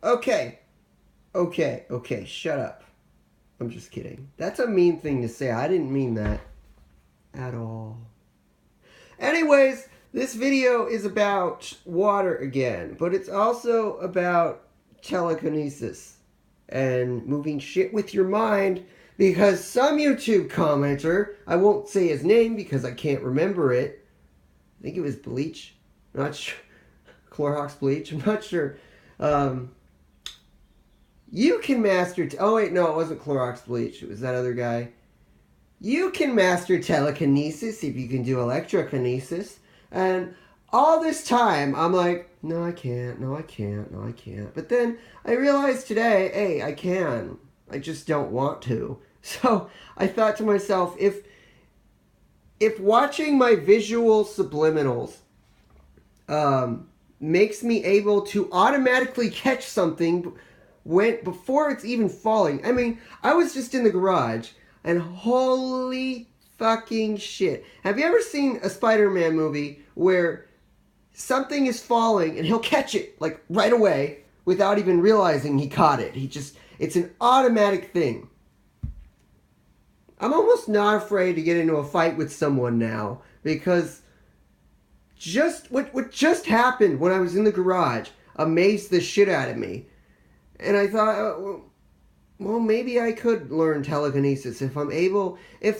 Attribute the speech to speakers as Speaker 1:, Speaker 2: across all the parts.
Speaker 1: Okay. Okay. Shut up. I'm just kidding. That's a mean thing to say. I didn't mean that at all. Anyways, this video is about water again, but it's also about telekinesis and moving shit with your mind because some YouTube commenter, I won't say his name because I can't remember it. I think it was bleach. I'm not sure. Clorox bleach. I'm not sure. Um, you can master. Oh wait, no, it wasn't Clorox bleach. It was that other guy. You can master telekinesis if you can do electrokinesis. And all this time, I'm like, no, I can't. No, I can't. No, I can't. But then I realized today, hey, I can. I just don't want to. So I thought to myself, if watching my visual subliminals makes me able to automatically catch something when before it's even falling. I mean, I was just in the garage and holy fucking shit. Have you ever seen a Spider-Man movie where something is falling and he'll catch it like right away without even realizing he caught it? It's an automatic thing. I'm almost not afraid to get into a fight with someone now because just what just happened when I was in the garage amazed the shit out of me. And I thought, well, maybe I could learn telekinesis if I'm able. If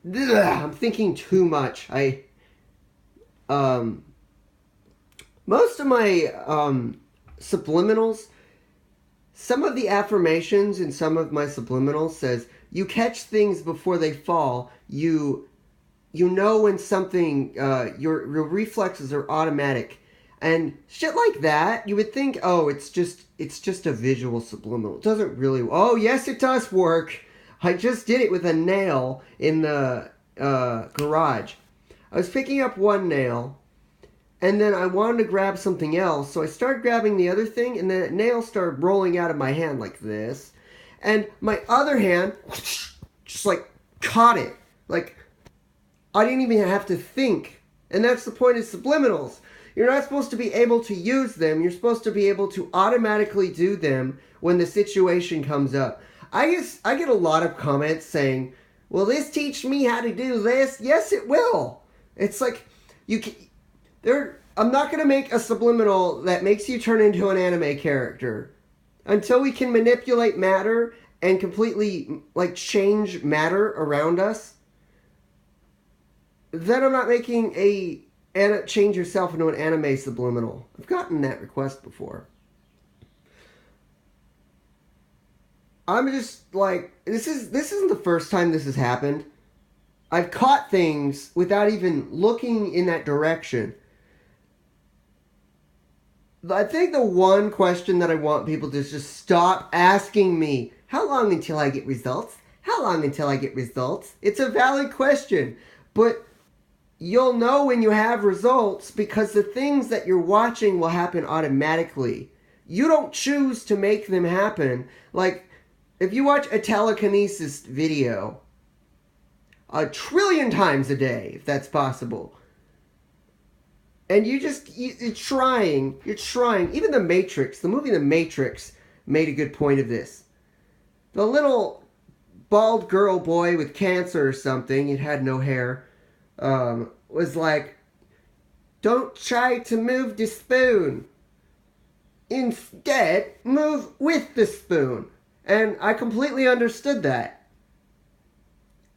Speaker 1: the, I'm thinking too much. Most of my subliminals, some of the affirmations in some of my subliminals says you catch things before they fall. You know when something your reflexes are automatic and shit like that. You would think, oh, it's just a visual subliminal. It doesn't really. Oh, yes, it does work. I just did it with a nail in the garage. I was picking up one nail, and then I wanted to grab something else, so I started grabbing the other thing, and the nail started rolling out of my hand like this, and my other hand just like caught it. Like I didn't even have to think, and that's the point of subliminals. You're not supposed to be able to use them. You're supposed to be able to automatically do them when the situation comes up. I get a lot of comments saying, "Will this teach me how to do this?" Yes, it will. It's like you can, I'm not going to make a subliminal that makes you turn into an anime character until we can manipulate matter and completely like change matter around us. Then I'm not making a change yourself into an anime subliminal. I've gotten that request before. I'm just like this isn't the first time this has happened. I've caught things without even looking in that direction. I think the one question that I want people to just stop asking me, how long until I get results? How long until I get results? It's a valid question, but you'll know when you have results because the things that you're watching will happen automatically. You don't choose to make them happen. Like, if you watch a telekinesis video a trillion times a day, if that's possible, and you're trying. Even the movie The Matrix made a good point of this. The little bald girl boy with cancer or something, it had no hair, was like, don't try to move the spoon. Instead, move with the spoon. And I completely understood that.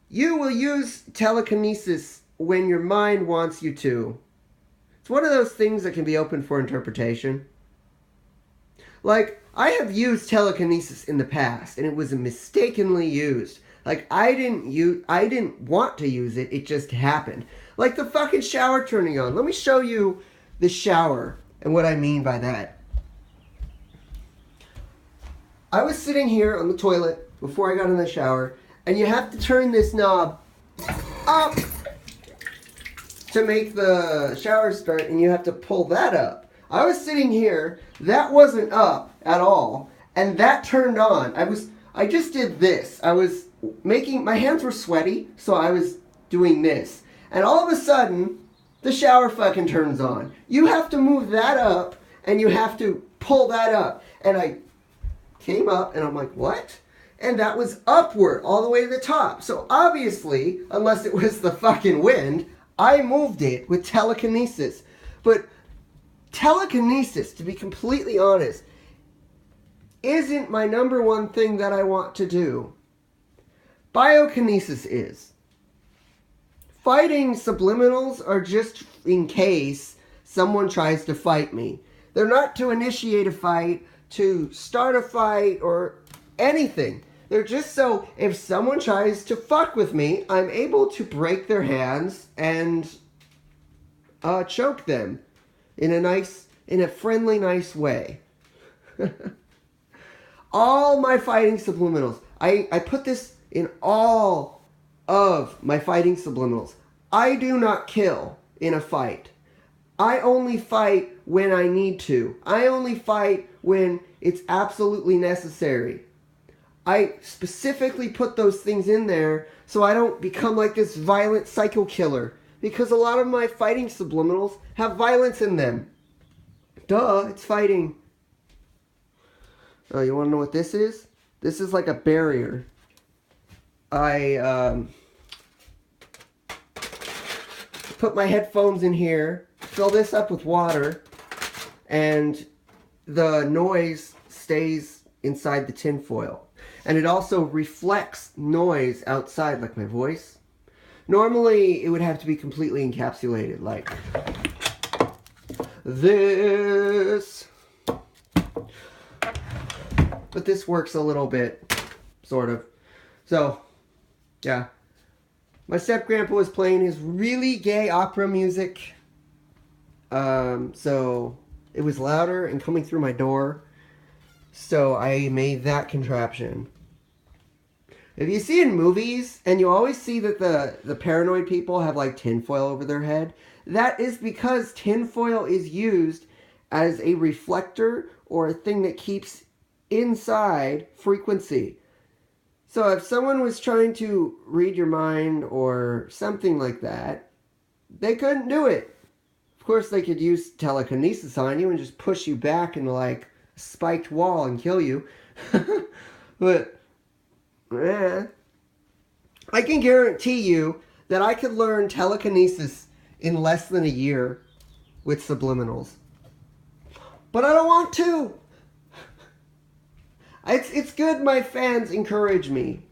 Speaker 1: You will use telekinesis when your mind wants you to. It's one of those things that can be open for interpretation. Like, I have used telekinesis in the past, and it was mistakenly used. Like, I didn't want to use it, it just happened. Like the fucking shower turning on. Let me show you the shower and what I mean by that. I was sitting here on the toilet before I got in the shower, and you have to turn this knob up to make the shower start, and you have to pull that up. I was sitting here, that wasn't up at all, and that turned on. I just did this. My hands were sweaty, so I was doing this. And all of a sudden, the shower fucking turns on. You have to move that up, and you have to pull that up. And I came up and I'm like, what? And that was upward all the way to the top. So obviously, unless it was the fucking wind, I moved it with telekinesis. But telekinesis, to be completely honest, isn't my number one thing that I want to do. Biokinesis is. Fighting subliminals are just in case someone tries to fight me. They're not to initiate a fight, to start a fight, or anything. They're just so if someone tries to fuck with me, I'm able to break their hands and choke them in a friendly, nice way. All my fighting subliminals. I put this in all of my fighting subliminals. I do not kill in a fight. I only fight when I need to. I only fight when it's absolutely necessary. I specifically put those things in there so I don't become like this violent psycho killer. Because a lot of my fighting subliminals have violence in them. Duh, it's fighting. Oh, you want to know what this is? This is like a barrier. I put my headphones in here, fill this up with water, and the noise stays inside the tinfoil. And it also reflects noise outside, like my voice. Normally, it would have to be completely encapsulated, like this. But this works a little bit, sort of. So, yeah. My step-grandpa was playing his really gay opera music. So, it was louder and coming through my door. So, I made that contraption. If you see in movies, and you always see that the paranoid people have like tinfoil over their head, that is because tinfoil is used as a reflector or a thing that keeps inside frequency. So if someone was trying to read your mind or something like that, they couldn't do it. Of course, they could use telekinesis on you and just push you back into like a spiked wall and kill you. But I can guarantee you that I could learn telekinesis in less than a year with subliminals. But I don't want to. It's good my fans encourage me.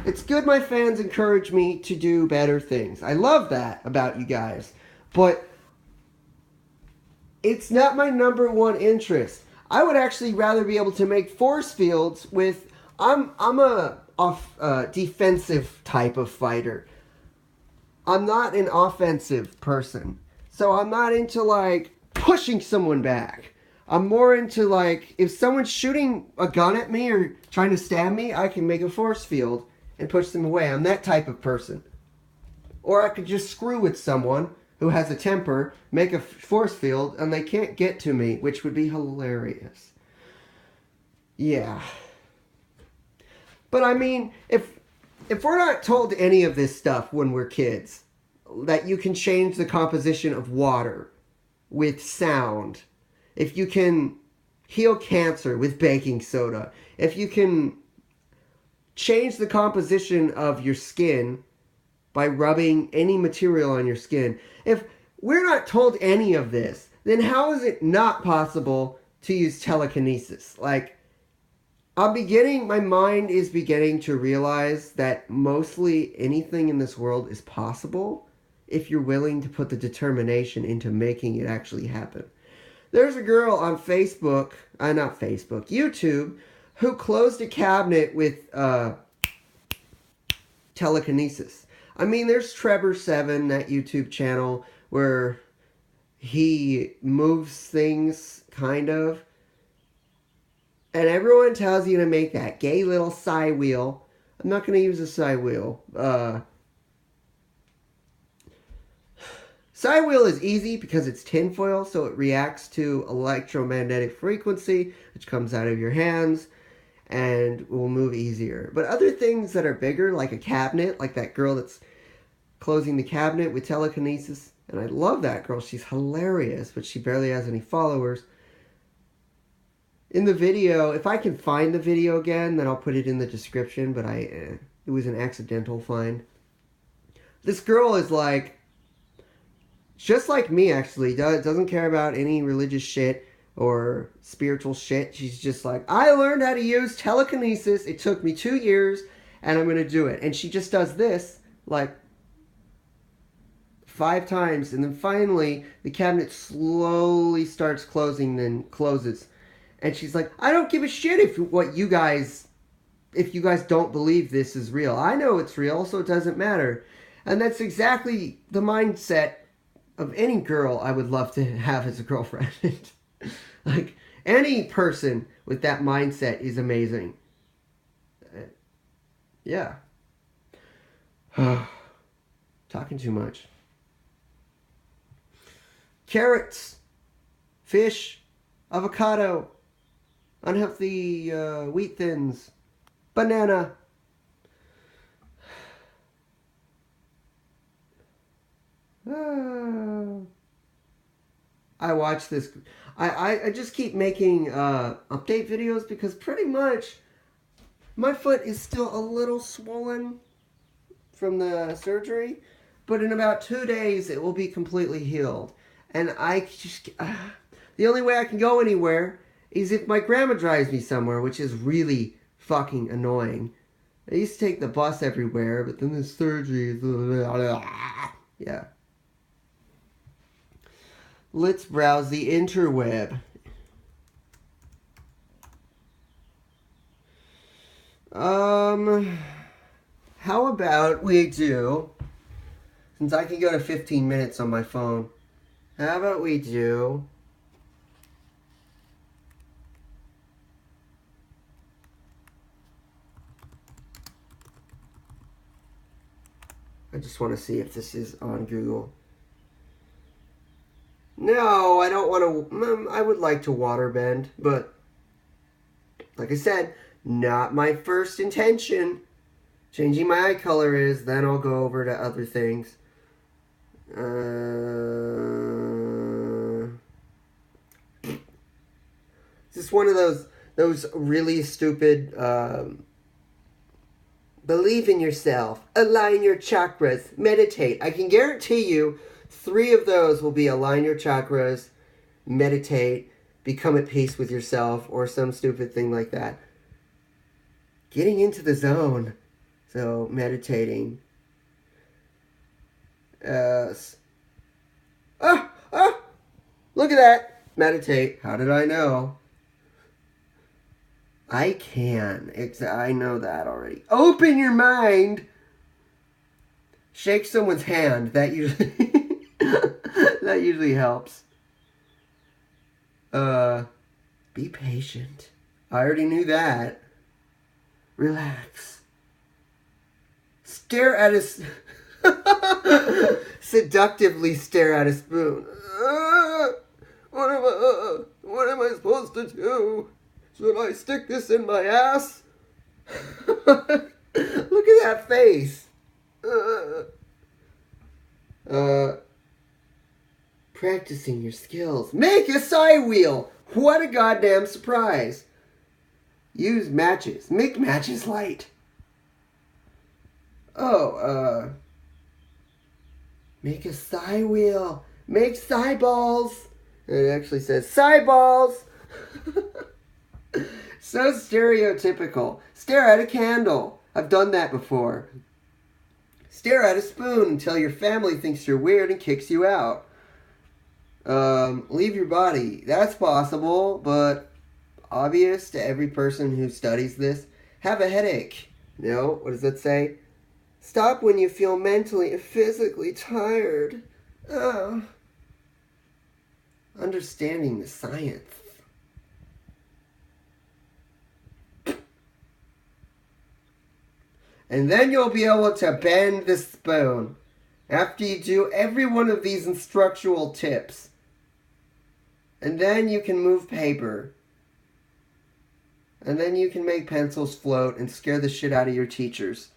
Speaker 1: It's good my fans encourage me to do better things. I love that about you guys. But it's not my number one interest. I would actually rather be able to make force fields with... I'm a defensive type of fighter. I'm not an offensive person. So I'm not into like pushing someone back. I'm more into like, if someone's shooting a gun at me or trying to stab me, I can make a force field and push them away. I'm that type of person. Or I could just screw with someone who has a temper, make a force field, and they can't get to me, which would be hilarious. Yeah. But I mean, if we're not told any of this stuff when we're kids, that you can change the composition of water with sound, if you can heal cancer with baking soda, if you can change the composition of your skin by rubbing any material on your skin, if we're not told any of this, then how is it not possible to use telekinesis? Like, my mind is beginning to realize that mostly anything in this world is possible if you're willing to put the determination into making it actually happen. There's a girl on YouTube, who closed a cabinet with telekinesis. I mean, there's Trevor7, that YouTube channel, where he moves things, kind of. And everyone tells you to make that gay little psi wheel. I'm not going to use a psi wheel. Psi wheel is easy because it's tinfoil, so it reacts to electromagnetic frequency, which comes out of your hands, and will move easier. But other things that are bigger, like a cabinet, like that girl that's closing the cabinet with telekinesis, and I love that girl. She's hilarious, but she barely has any followers. in the video, if I can find the video again, then I'll put it in the description, but it was an accidental find. This girl is like, just like me actually, doesn't care about any religious shit or spiritual shit. She's just like, I learned how to use telekinesis. It took me 2 years, and I'm going to do it. And she just does this, like, 5 times, and then finally the cabinet slowly starts closing, then closes. And she's like, I don't give a shit if you guys don't believe this is real. I know it's real, so it doesn't matter. And that's exactly the mindset of any girl I would love to have as a girlfriend. Like, any person with that mindset is amazing. Yeah. Talking too much. Carrots, fish, avocado, unhealthy wheat thins, banana. I watch this. I just keep making update videos because pretty much my foot is still a little swollen from the surgery, but in about 2 days it will be completely healed. And I just the only way I can go anywhere is if my grandma drives me somewhere, which is really fucking annoying. I used to take the bus everywhere, but then the surgery. Yeah. Let's browse the interweb. How about we do, since I can go to 15 minutes on my phone, how about we do I just want to see if this is on Google. No, I don't want to. I would like to waterbend, but like I said, not my first intention. Changing my eye color is, then I'll go over to other things. It's just one of those really stupid. Believe in yourself. Align your chakras. Meditate. I can guarantee you 3 of those will be align your chakras, meditate, become at peace with yourself, or some stupid thing like that. Getting into the zone. So, meditating. Look at that. Meditate. How did I know? I can. I know that already. Open your mind. Shake someone's hand. That usually that usually helps. Be patient. I already knew that. Relax. Stare at seductively stare at a spoon. What am I supposed to do? Should I stick this in my ass? Look at that face. Practicing your skills. Make a side wheel. What a goddamn surprise. Use matches. Make matches light. Make a side wheel. Make side balls. It actually says side balls. So stereotypical. Stare at a candle. I've done that before. Stare at a spoon until your family thinks you're weird and kicks you out. Leave your body. That's possible, but obvious to every person who studies this. Have a headache. No, what does that say? Stop when you feel mentally and physically tired. Understanding the science. And then you'll be able to bend the spoon. After you do every one of these instructional tips. And then you can move paper. And then you can make pencils float and scare the shit out of your teachers.